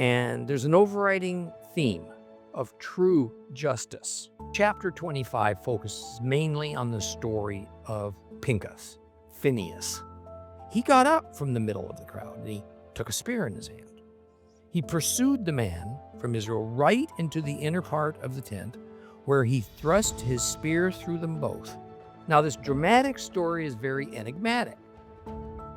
And there's an overriding theme of true justice. Chapter 25 focuses mainly on the story of Pinchas, Phineas. He got up from the middle of the crowd and he took a spear in his hand. He pursued the man from Israel right into the inner part of the tent, where he thrust his spear through them both. Now, this dramatic story is very enigmatic.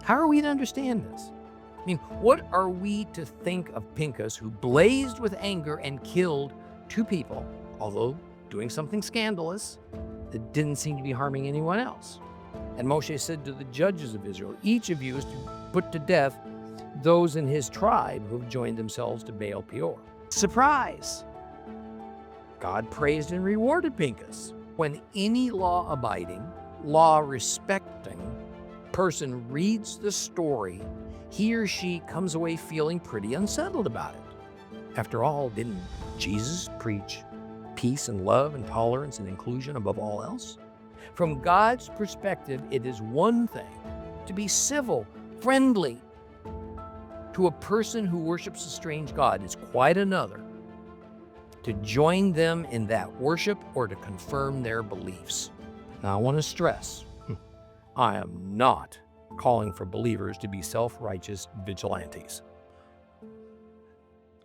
How are we to understand this? I mean, what are we to think of Pinchas, who blazed with anger and killed two people, although doing something scandalous that didn't seem to be harming anyone else? And Moshe said to the judges of Israel, each of you is to put to death those in his tribe who have joined themselves to Baal Peor. Surprise! God praised and rewarded Pinchas. When any law-abiding, law-respecting person reads the story, he or she comes away feeling pretty unsettled about it. After all, didn't Jesus preach peace and love and tolerance and inclusion above all else? From God's perspective, it is one thing to be civil, friendly to a person who worships a strange God. It's quite another to join them in that worship or to confirm their beliefs. Now, I want to stress, I am not calling for believers to be self-righteous vigilantes.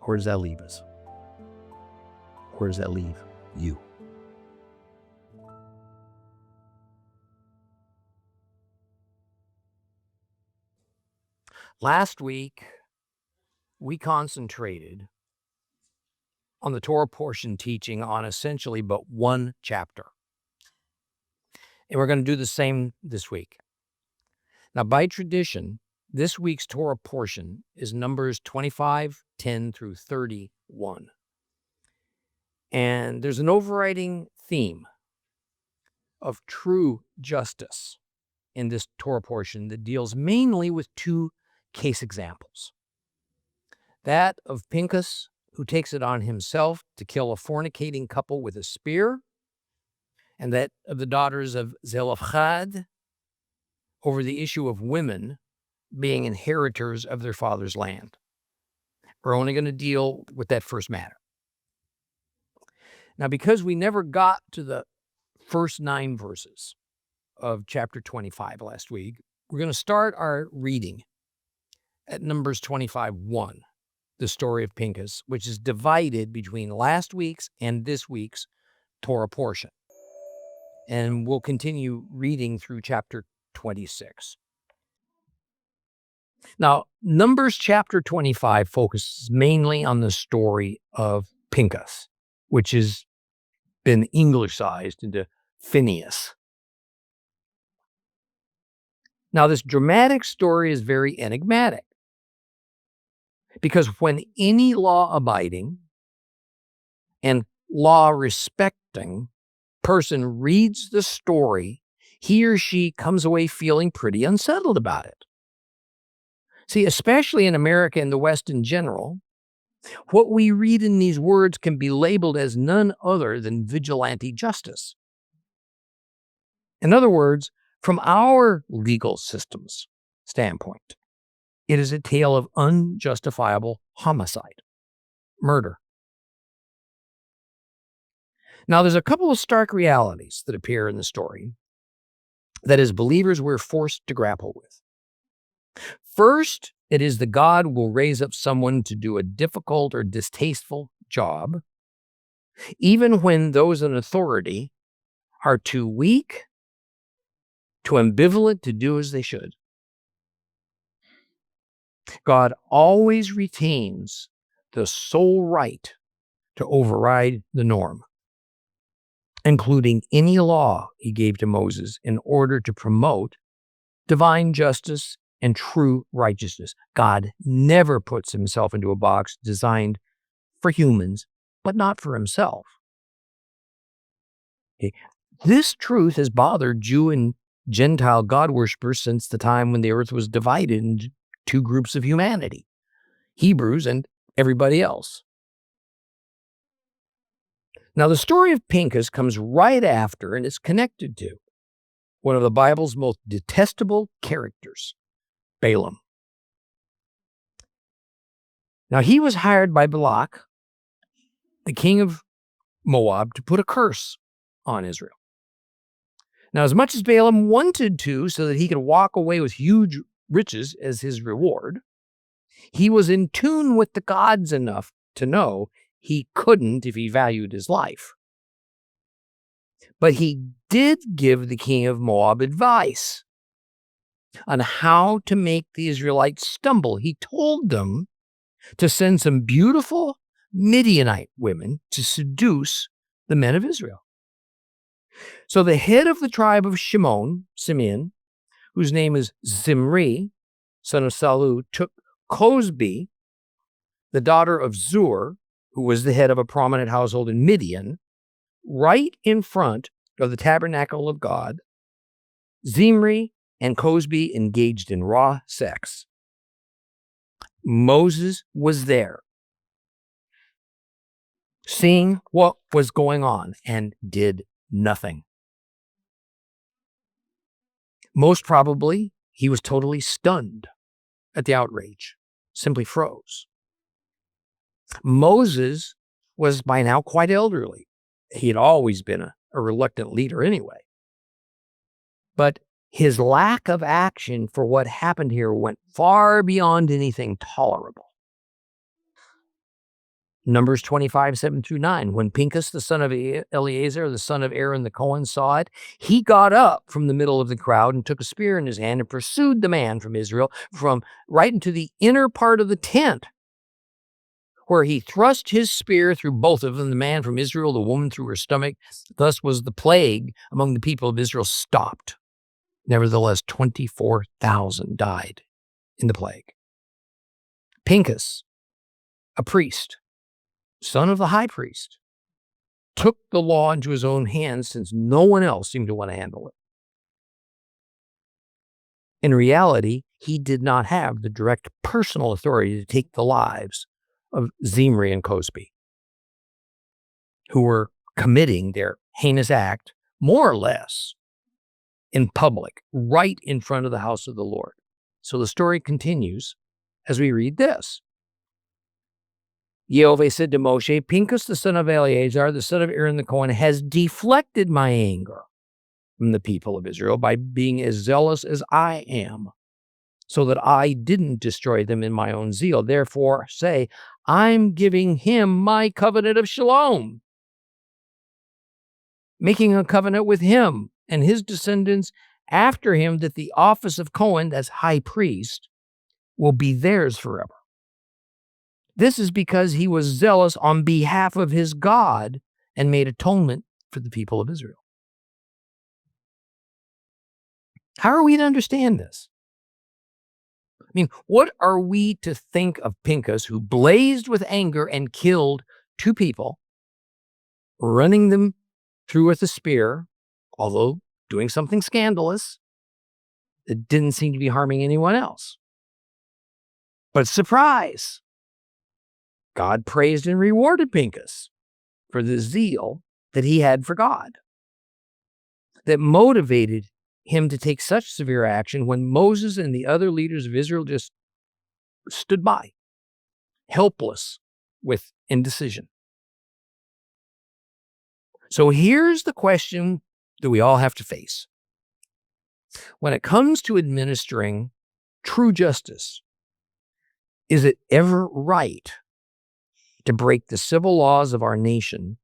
Where does that leave us? Where does that leave you? Last week, we concentrated on the Torah portion teaching on essentially but one chapter. And we're going to do the same this week. Now, by tradition, this week's Torah portion is Numbers 25, 10 through 31. And there's an overriding theme of true justice in this Torah portion that deals mainly with two case examples. That of Pinchas, who takes it on himself to kill a fornicating couple with a spear, and that of the daughters of Zeal over the issue of women being inheritors of their father's land. We're only going to deal with that first matter. Now, because we never got to the first 9 verses of chapter 25 last week, we're going to start our reading at Numbers 25:1, the story of Pinchas, which is divided between last week's and this week's Torah portion. And we'll continue reading through chapter 26. Now, Numbers chapter 25 focuses mainly on the story of Pinchas, which has been Anglicized into Phineas. Now, this dramatic story is very enigmatic, because when any law-abiding and law-respecting person reads the story, he or she comes away feeling pretty unsettled about it. See, especially in America and the West in general, what we read in these words can be labeled as none other than vigilante justice. In other words, from our legal system's standpoint, it is a tale of unjustifiable homicide, murder. Now, there's a couple of stark realities that appear in the story that as believers we're forced to grapple with. First, it is that God will raise up someone to do a difficult or distasteful job, even when those in authority are too weak, too ambivalent to do as they should. God always retains the sole right to override the norm, including any law he gave to Moses in order to promote divine justice and true righteousness. God never puts himself into a box designed for humans, but not for himself. Okay. This truth has bothered Jew and Gentile God worshippers since the time when the earth was divided into two groups of humanity, Hebrews and everybody else. Now, the story of Pinchas comes right after and is connected to one of the Bible's most detestable characters, Balaam. Now, he was hired by Balak, the king of Moab, to put a curse on Israel. Now, as much as Balaam wanted to, so that he could walk away with huge riches as his reward, he was in tune with the gods enough to know he couldn't if he valued his life. But he did give the king of Moab advice on how to make the Israelites stumble. He told them to send some beautiful Midianite women to seduce the men of Israel. So the head of the tribe of Simeon, whose name is Zimri, son of Salu, took Cosbi, the daughter of Zur, who was the head of a prominent household in Midian, right in front of the tabernacle of God. Zimri and Cosbi engaged in raw sex. Moses was there, seeing what was going on, and did nothing. Most probably, he was totally stunned at the outrage, simply froze. Moses was by now quite elderly. He had always been a reluctant leader anyway. But his lack of action for what happened here went far beyond anything tolerable. Numbers 25, 7-9. When Pinchas, the son of Eleazar, the son of Aaron the Cohen, saw it, he got up from the middle of the crowd and took a spear in his hand and pursued the man from Israel from right into the inner part of the tent, where he thrust his spear through both of them, the man from Israel, the woman through her stomach. Thus was the plague among the people of Israel stopped. Nevertheless, 24,000 died in the plague. Pinchas, a priest, son of the high priest, took the law into his own hands since no one else seemed to want to handle it. In reality, he did not have the direct personal authority to take the lives of Zimri and Cosbi, who were committing their heinous act, more or less, in public, right in front of the house of the Lord. So the story continues as we read this. Yehovah said to Moshe, Pinchas, the son of Eleazar, the son of Aaron the Cohen, has deflected my anger from the people of Israel by being as zealous as I am, so that I didn't destroy them in my own zeal. Therefore, say, I'm giving him my covenant of shalom, making a covenant with him and his descendants after him, that the office of Cohen, that's high priest, will be theirs forever. This is because he was zealous on behalf of his God and made atonement for the people of Israel. How are we to understand this? I mean, what are we to think of Pinchas, who blazed with anger and killed two people, running them through with a spear, although doing something scandalous that didn't seem to be harming anyone else? But surprise! God praised and rewarded Pinchas for the zeal that he had for God, that motivated him to take such severe action when Moses and the other leaders of Israel just stood by, helpless with indecision. So here's the question that we all have to face. When it comes to administering true justice, is it ever right to break the civil laws of our nation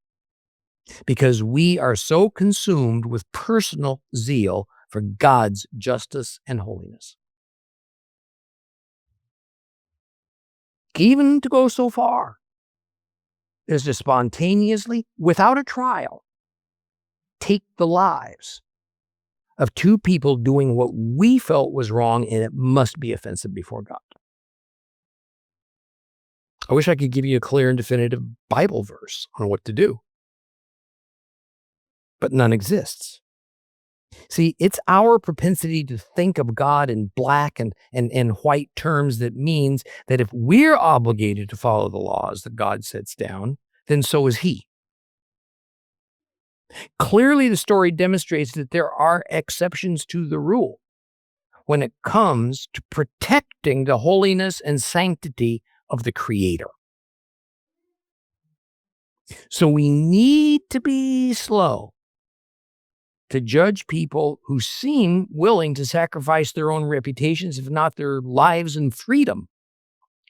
because we are so consumed with personal zeal for God's justice and holiness? Even to go so far as to spontaneously, without a trial, take the lives of two people doing what we felt was wrong, and it must be offensive before God. I wish I could give you a clear and definitive Bible verse on what to do, but none exists. See, it's our propensity to think of God in black and white terms that means that if we're obligated to follow the laws that God sets down, then so is he. Clearly, the story demonstrates that there are exceptions to the rule when it comes to protecting the holiness and sanctity of the Creator. So we need to be slow to judge people who seem willing to sacrifice their own reputations, if not their lives and freedom,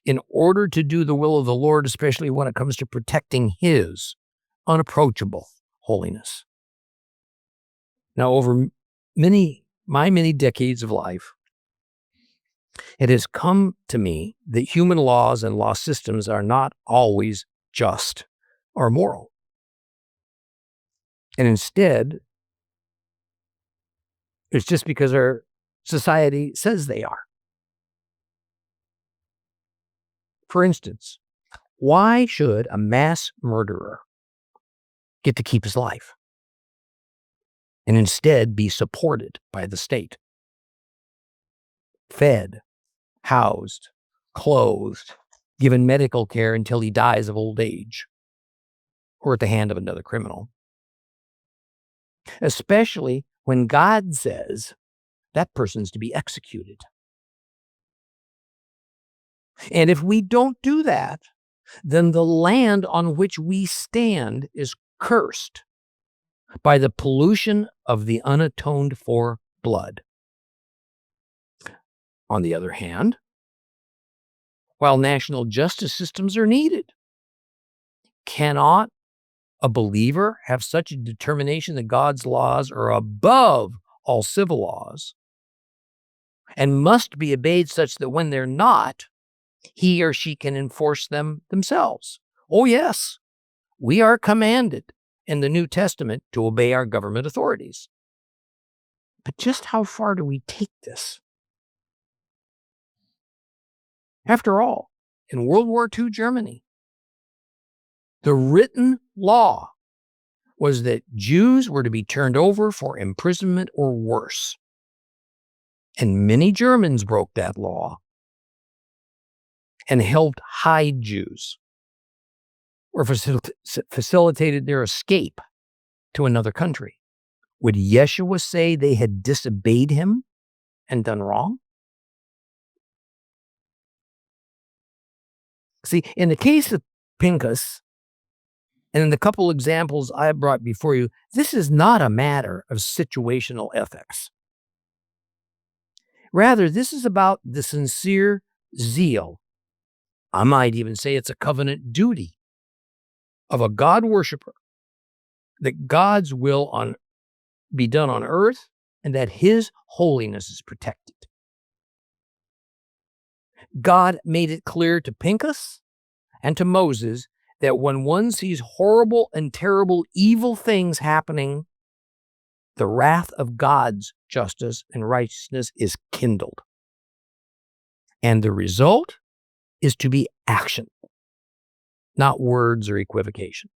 in order to do the will of the Lord, especially when it comes to protecting His unapproachable holiness. Now, over my many decades of life, it has come to me that human laws and law systems are not always just or moral. And instead, it's just because our society says they are. For instance, why should a mass murderer get to keep his life and instead be supported by the state? Fed, housed, clothed, given medical care until he dies of old age or at the hand of another criminal. Especially when God says that person's to be executed. And if we don't do that, then the land on which we stand is cursed by the pollution of the unatoned for blood. On the other hand, while national justice systems are needed, cannot a believer have such a determination that God's laws are above all civil laws and must be obeyed such that when they're not, he or she can enforce them themselves? Oh, yes, we are commanded in the New Testament to obey our government authorities. But just how far do we take this? After all, in World War II Germany, the written law was that Jews were to be turned over for imprisonment or worse. And many Germans broke that law and helped hide Jews or facilitated their escape to another country. Would Yeshua say they had disobeyed him and done wrong? See, in the case of Pinchas, and in the couple examples I brought before you, this is not a matter of situational ethics. Rather, this is about the sincere zeal. I might even say it's a covenant duty of a God worshiper that God's will be done on earth and that His holiness is protected. God made it clear to Pinchas and to Moses that when one sees horrible and terrible evil things happening, the wrath of God's justice and righteousness is kindled. And the result is to be action, not words or equivocation.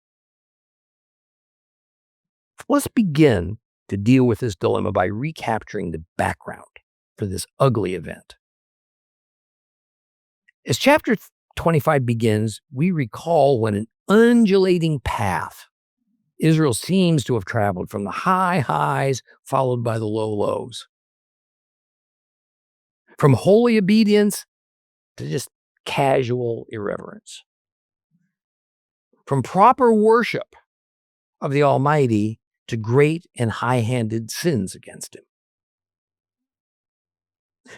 Let's begin to deal with this dilemma by recapturing the background for this ugly event. As chapter 25 begins, we recall what an undulating path Israel seems to have traveled, from the high highs followed by the low lows. From holy obedience to just casual irreverence. From proper worship of the Almighty to great and high-handed sins against Him.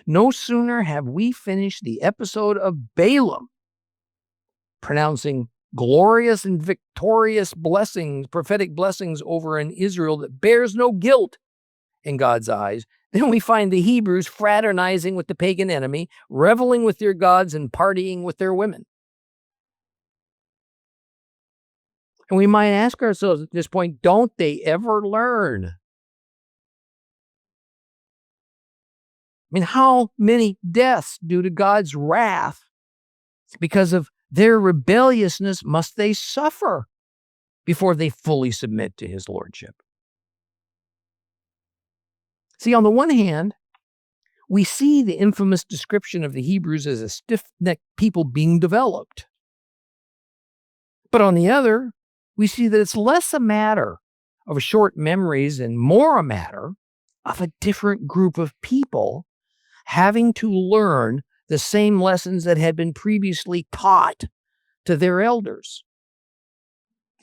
No sooner have we finished the episode of Balaam pronouncing glorious and victorious blessings, prophetic blessings over an Israel that bears no guilt in God's eyes, then we find the Hebrews fraternizing with the pagan enemy, reveling with their gods, and partying with their women. And we might ask ourselves at this point, don't they ever learn? I mean, how many deaths due to God's wrath because of their rebelliousness must they suffer before they fully submit to His lordship? See, on the one hand, we see the infamous description of the Hebrews as a stiff-necked people being developed. But on the other, we see that it's less a matter of short memories and more a matter of a different group of people having to learn the same lessons that had been previously taught to their elders.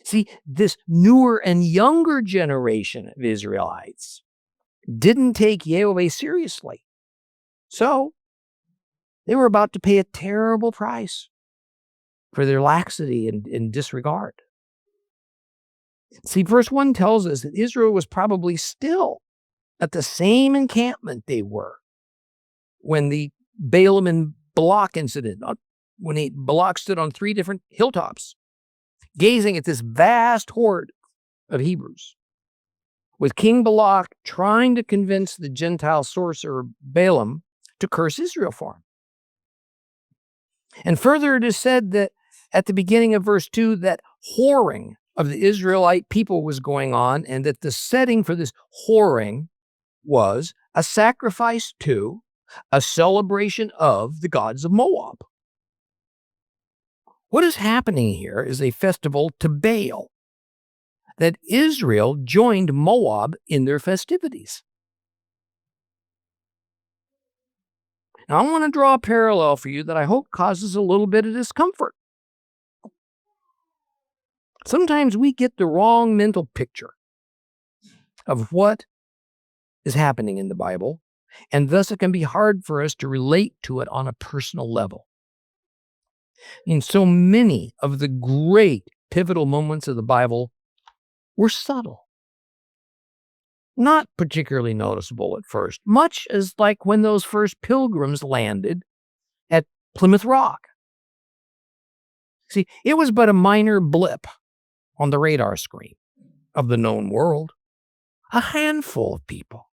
See, this newer and younger generation of Israelites didn't take Yahweh seriously. So they were about to pay a terrible price for their laxity and disregard. See, verse 1 tells us that Israel was probably still at the same encampment they were when the Balaam and Balak incident, when Balak stood on 3 different hilltops, gazing at this vast horde of Hebrews, with King Balak trying to convince the Gentile sorcerer Balaam to curse Israel for him. And further, it is said that at the beginning of verse 2 that whoring of the Israelite people was going on, and that the setting for this whoring was a sacrifice to, a celebration of the gods of Moab. What is happening here is a festival to Baal, that Israel joined Moab in their festivities. Now, I want to draw a parallel for you that I hope causes a little bit of discomfort. Sometimes we get the wrong mental picture of what is happening in the Bible, and thus it can be hard for us to relate to it on a personal level. And so many of the great pivotal moments of the Bible were subtle, not particularly noticeable at first, much as like when those first pilgrims landed at Plymouth Rock. See, it was but a minor blip on the radar screen of the known world. A handful of people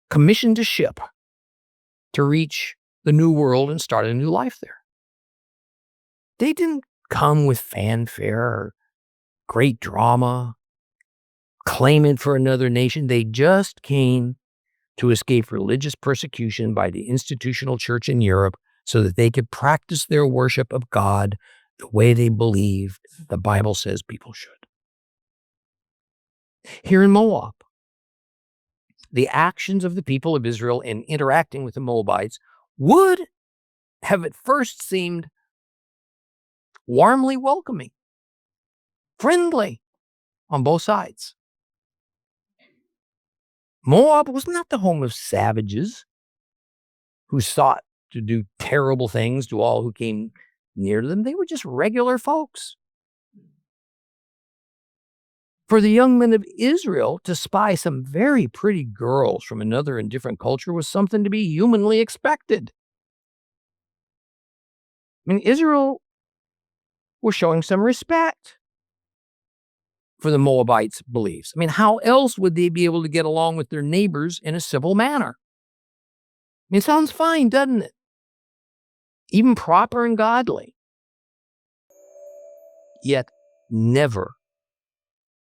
commissioned a ship to reach the new world and start a new life there. They didn't come with fanfare or great drama, claiming for another nation. They just came to escape religious persecution by the institutional church in Europe so that they could practice their worship of God the way they believed the Bible says people should. Here in Moab, the actions of the people of Israel in interacting with the Moabites would have at first seemed warmly welcoming, friendly on both sides. Moab was not the home of savages who sought to do terrible things to all who came near them. They were just regular folks. For the young men of Israel to spy some very pretty girls from another and different culture was something to be humanly expected. I mean, Israel was showing some respect for the Moabites' beliefs. I mean, how else would they be able to get along with their neighbors in a civil manner? I mean, it sounds fine, doesn't it? Even proper and godly. Yet, never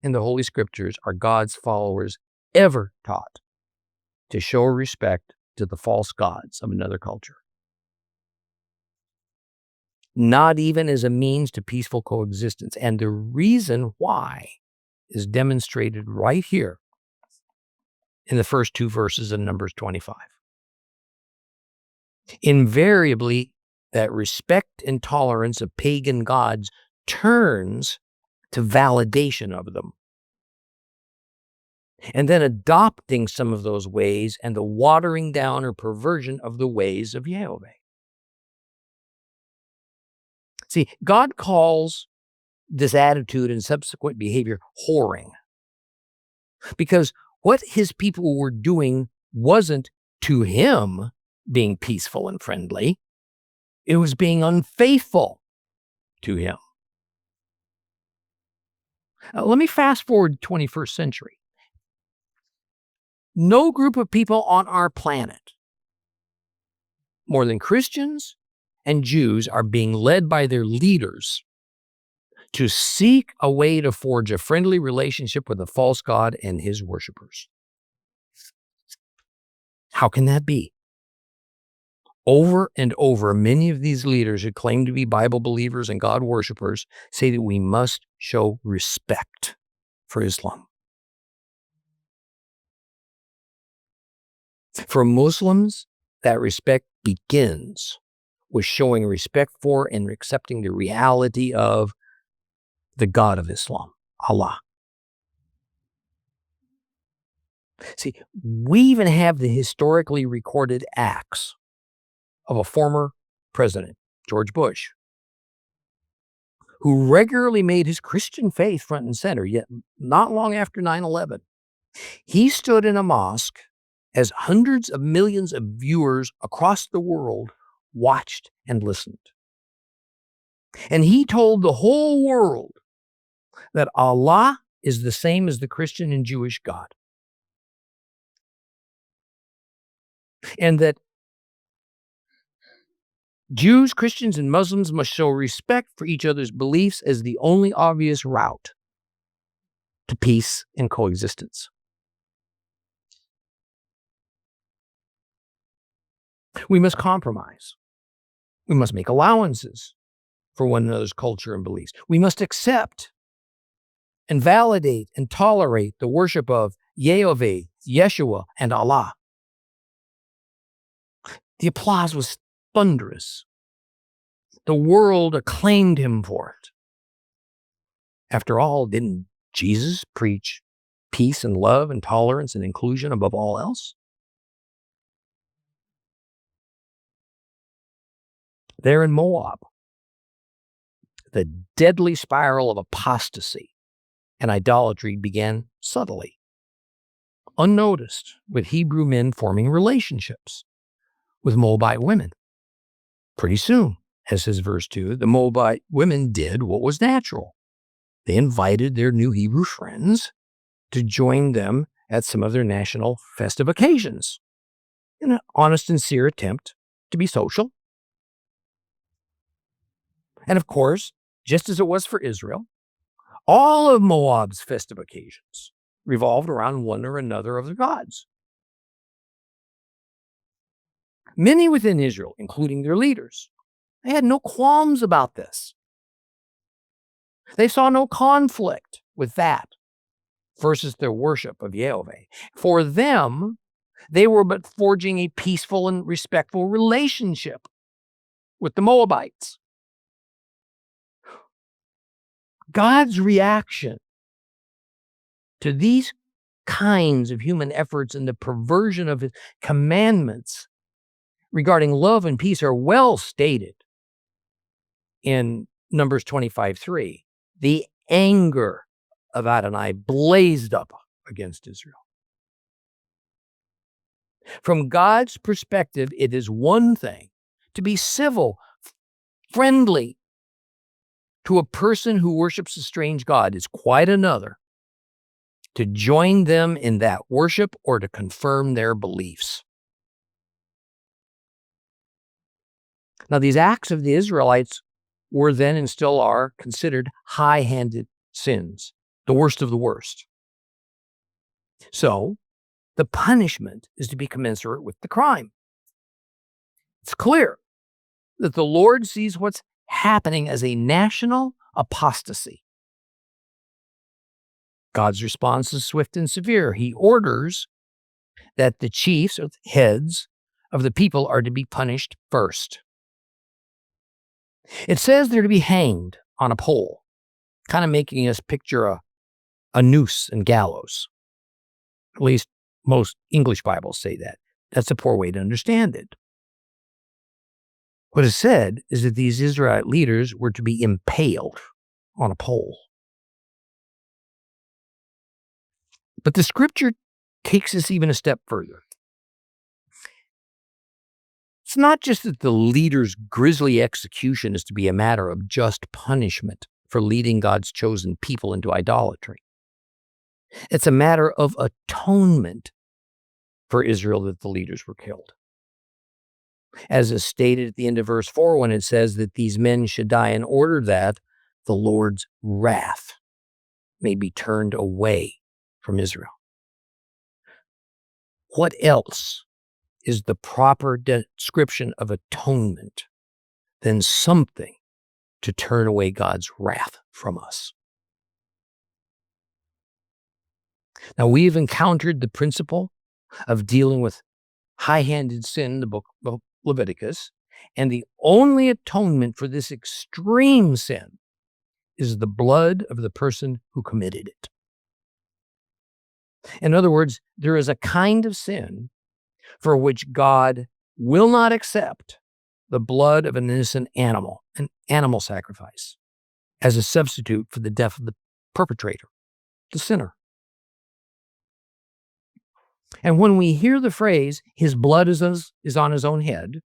in the Holy Scriptures are God's followers ever taught to show respect to the false gods of another culture. Not even as a means to peaceful coexistence. And the reason why is demonstrated right here in the first 2 verses of Numbers 25. Invariably, that respect and tolerance of pagan gods turns to validation of them. And then adopting some of those ways and the watering down or perversion of the ways of Yahweh. See, God calls this attitude and subsequent behavior whoring, because what his people were doing wasn't to him being peaceful and friendly. It was being unfaithful to him. Let me fast forward to 21st century. No group of people on our planet, more than Christians and Jews, are being led by their leaders to seek a way to forge a friendly relationship with a false god and his worshipers. How can that be? Over and over, many of these leaders who claim to be Bible believers and God worshipers say that we must show respect for Islam. For Muslims, that respect begins was showing respect for and accepting the reality of the God of Islam, Allah. See, we even have the historically recorded acts of a former president, George Bush, who regularly made his Christian faith front and center, yet not long after 9/11. He stood in a mosque as hundreds of millions of viewers across the world watched and listened. And he told the whole world that Allah is the same as the Christian and Jewish God. And that Jews, Christians, and Muslims must show respect for each other's beliefs as the only obvious route to peace and coexistence. We must compromise. We must make allowances for one another's culture and beliefs. We must accept and validate and tolerate the worship of Yehovah, Yeshua, and Allah. The applause was thunderous. The world acclaimed him for it. After all, didn't Jesus preach peace and love and tolerance and inclusion above all else? There in Moab, the deadly spiral of apostasy and idolatry began subtly, unnoticed, with Hebrew men forming relationships with Moabite women. Pretty soon, as says verse 2, the Moabite women did what was natural. They invited their new Hebrew friends to join them at some of their national festive occasions in an honest and sincere attempt to be social. And of course, just as it was for Israel, all of Moab's festive occasions revolved around one or another of the gods. Many within Israel, including their leaders, they had no qualms about this. They saw no conflict with that versus their worship of Yehovah. For them, they were but forging a peaceful and respectful relationship with the Moabites. God's reaction to these kinds of human efforts and the perversion of his commandments regarding love and peace are well stated in Numbers 25:3. The anger of Adonai blazed up against Israel. From God's perspective, it is one thing to be civil, friendly to a person who worships a strange God. It's quite another to join them in that worship or to confirm their beliefs. Now, these acts of the Israelites were then and still are considered high-handed sins, the worst of the worst. So, the punishment is to be commensurate with the crime. It's clear that the Lord sees what's happening as a national apostasy. God's response is swift and severe. He orders that the chiefs or the heads of the people are to be punished first. It says they're to be hanged on a pole, kind of making us picture a noose and gallows. At least most English Bibles say that. That's a poor way to understand it. What is said is that these Israelite leaders were to be impaled on a pole. But the scripture takes us even a step further. It's not just that the leader's grisly execution is to be a matter of just punishment for leading God's chosen people into idolatry. It's a matter of atonement for Israel that the leaders were killed. As is stated at the end of verse 4, when it says that these men should die in order that the Lord's wrath may be turned away from Israel. What else is the proper description of atonement than something to turn away God's wrath from us? Now, we've encountered the principle of dealing with high-handed sin in the book of Leviticus, And the only atonement for this extreme sin is the blood of the person who committed it. In other words, there is a kind of sin for which God will not accept the blood of an innocent animal, an animal sacrifice, as a substitute for the death of the perpetrator, the sinner. And when we hear the phrase, his blood is on his own head,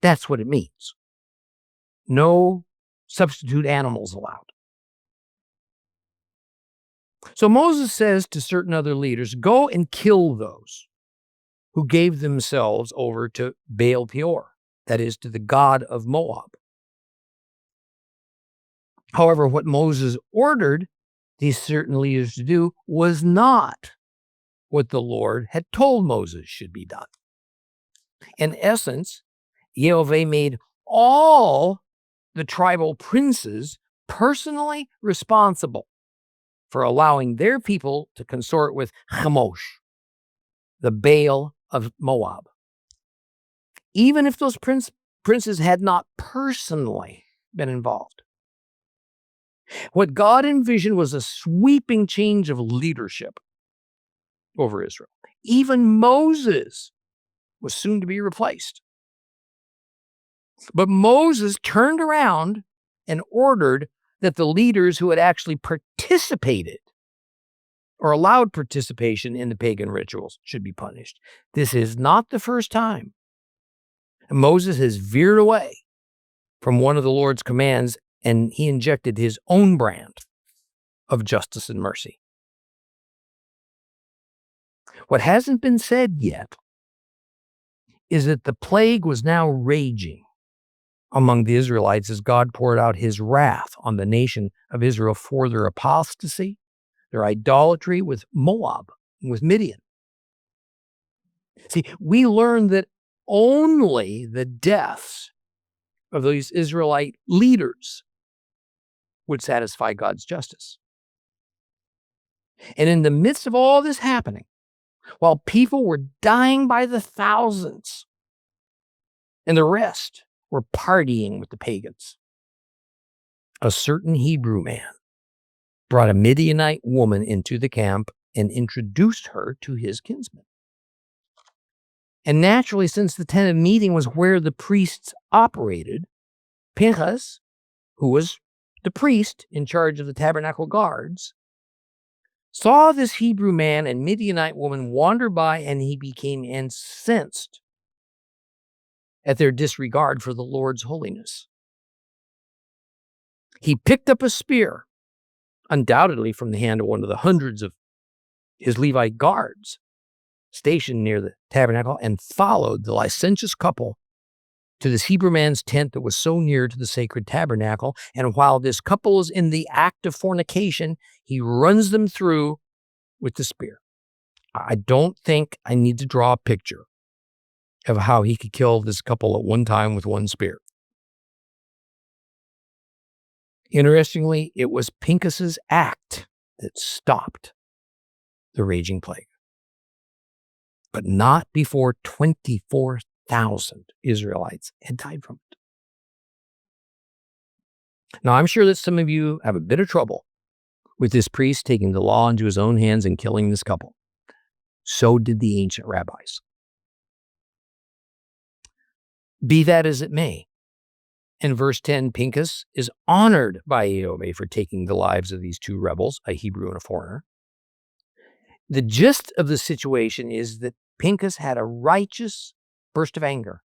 that's what it means. No substitute animals allowed. So Moses says to certain other leaders, go and kill those who gave themselves over to Baal Peor, that is, to the god of Moab. However, what Moses ordered these certain leaders to do was not what the Lord had told Moses should be done. In essence, Yehovah made all the tribal princes personally responsible for allowing their people to consort with Chemosh, the Baal of Moab, even if those princes had not personally been involved. What God envisioned was a sweeping change of leadership over Israel. Even Moses was soon to be replaced. But Moses turned around and ordered that the leaders who had actually participated or allowed participation in the pagan rituals should be punished. This is not the first time Moses has veered away from one of the Lord's commands, and he injected his own brand of justice and mercy. What hasn't been said yet is that the plague was now raging among the Israelites as God poured out his wrath on the nation of Israel for their apostasy, their idolatry with Moab, with Midian. See, we learn that only the deaths of these Israelite leaders would satisfy God's justice. And in the midst of all this happening, while people were dying by the thousands and the rest were partying with the pagans, a certain Hebrew man brought a Midianite woman into the camp and introduced her to his kinsmen. And naturally, since the tent of meeting was where the priests operated, Pinchas, who was the priest in charge of the tabernacle guards, saw this Hebrew man and Midianite woman wander by, and he became incensed at their disregard for the Lord's holiness. He picked up a spear, undoubtedly from the hand of one of the hundreds of his Levite guards stationed near the tabernacle, and followed the licentious couple to this Hebrew man's tent that was so near to the sacred tabernacle. And while this couple is in the act of fornication, he runs them through with the spear. I don't think I need to draw a picture of how he could kill this couple at one time with one spear. Interestingly, it was Pinchas's act that stopped the raging plague, but not before 24,000 Israelites had died from it. Now, I'm sure that some of you have a bit of trouble with this priest taking the law into his own hands and killing this couple. So did the ancient rabbis. Be that as it may, in verse 10, Pinchas is honored by Yehovah for taking the lives of these two rebels, a Hebrew and a foreigner. The gist of the situation is that Pinchas had a righteous burst of anger.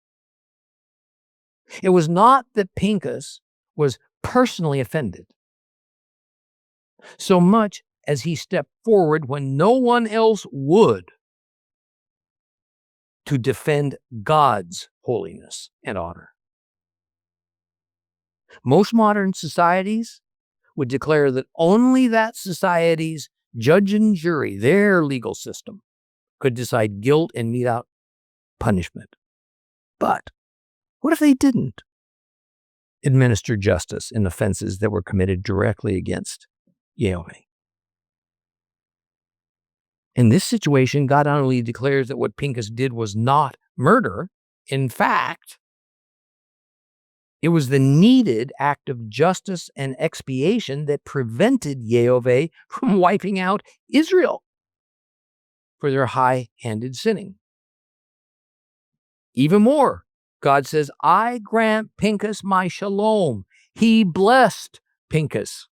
It was not that Pinchas was personally offended, so much as he stepped forward when no one else would to defend God's holiness and honor. Most modern societies would declare that only that society's judge and jury, their legal system, could decide guilt and mete out punishment. But what if they didn't administer justice in offenses that were committed directly against Yehovah? In this situation, God not only declares that what Pinchas did was not murder, in fact, It was the needed act of justice and expiation that prevented Yehovah from wiping out Israel for their high-handed sinning. Even more, God says, I grant Pinchas my shalom. He blessed Pinchas.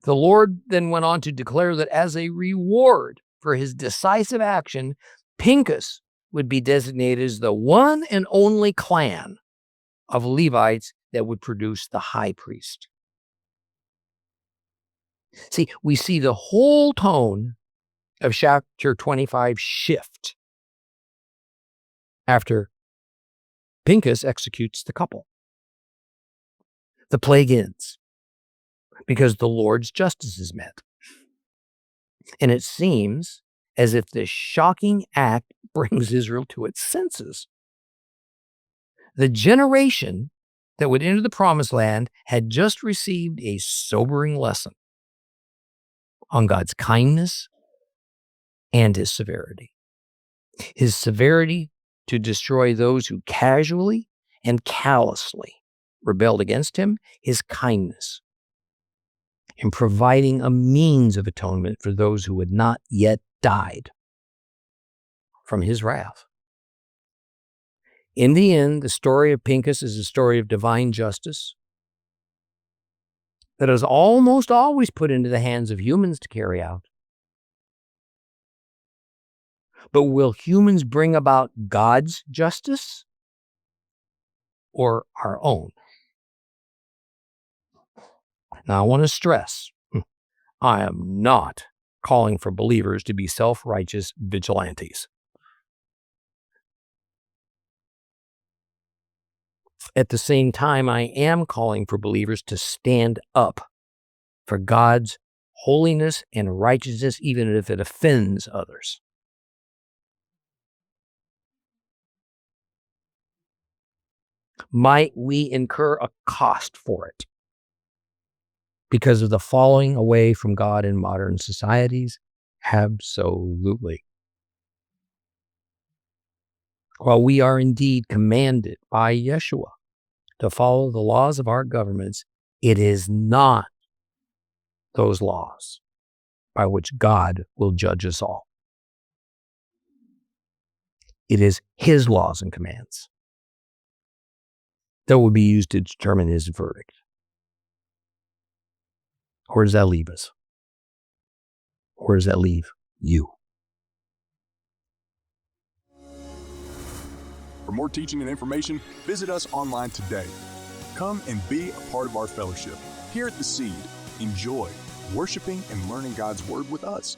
The Lord then went on to declare that as a reward for his decisive action, Pinchas would be designated as the one and only clan of Levites that would produce the high priest. See, we see the whole tone of chapter 25 shift after Pinchas executes the couple. The plague ends because the Lord's justice is met. And it seems as if this shocking act brings Israel to its senses. The generation that would enter the promised land had just received a sobering lesson on God's kindness and his severity. His severity to destroy those who casually and callously rebelled against him, his kindness in providing a means of atonement for those who had not yet died from his wrath. In the end, the story of Pinchas is a story of divine justice that is almost always put into the hands of humans to carry out. But will humans bring about God's justice or our own? Now, I want to stress, I am not calling for believers to be self-righteous vigilantes. At the same time, I am calling for believers to stand up for God's holiness and righteousness, even if it offends others. Might we incur a cost for it because of the falling away from God in modern societies? Absolutely. While we are indeed commanded by Yeshua to follow the laws of our governments, it is not those laws by which God will judge us all. It is his laws and commands that will be used to determine his verdict. Where does that leave us? Where does that leave you? For more teaching and information, visit us online today. Come and be a part of our fellowship. Here at The Seed, enjoy worshiping and learning God's Word with us.